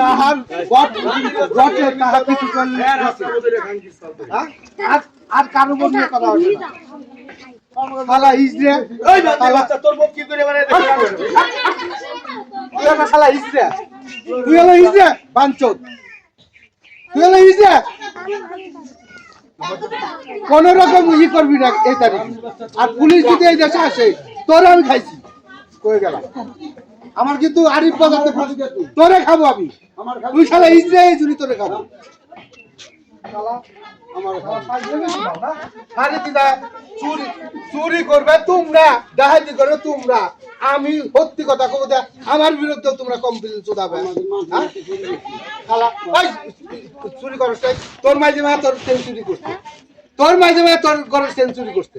তাহার বটে তাহা কিছু করলে আর কারো বল নিয়ে কথা হবে না শালা ইসরে ওই বাচ্চা তোর মুখ কি করে বানায় তুই না শালা ইসরে তুই হলো ইসরে বাঞ্চত তুই হলো ইসরে কোন রকম ই করবি না এই তারিখ আর পুলিশ যদি এই দেশে আসে তোর আমি খাইছি কই গেলাম আমার কিন্তু আরিফ বাজাতে তোরে খাবো আমি তুই শালা ইসরায়েল জুড়ি তোরে খাবো শালা আমার আরে দিদা চুরি করবে তোমরা ডাকাতি করবে তোমরা আমি সত্যি কথা কব আমার বিরুদ্ধে তোমরা কমপ্লেন চোদাবে শালা ওই চুরি করছ তোর মাঝে মা তোর সেঞ্চুরি করতে তোর মাঝে মা তোর ঘরের সেঞ্চুরি করতে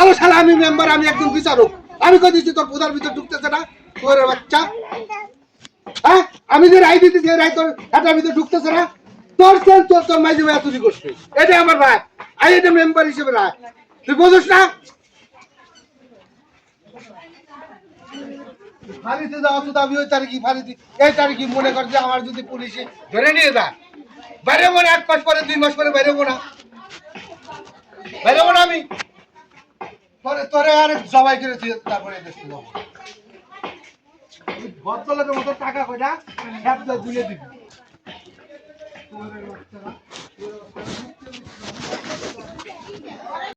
আলো শালা আমি মেম্বার আমি একজন বিচারক আমি কই দিছি তোর পূজার ভিতর ঢুকতেছে না তোর বাচ্চা হ্যাঁ আমি যে রায় দিতেছি রায় তোর এটার ভিতর ঢুকতেছে না তোর সেন তোর মাঝে মা চুরি করছে এটা আমার রায় আমি এটা মেম্বার হিসেবে রায় তুই বুঝছ না ফাঁড়িতে যাওয়া তো দাবি ওই তারিখই ফাঁড়িতে এই তারিখই মনে কর যে আমার যদি পুলিশে ধরে নিয়ে যায় বাইরে মনে 1 মাস পরে 2 মাস পরে বাইরে না আমি তোরে আর সবাই করে তারপরে দেখতে যাবো ভদ্রলোকের মতো টাকা কইরা 1 দিয়ে দিবি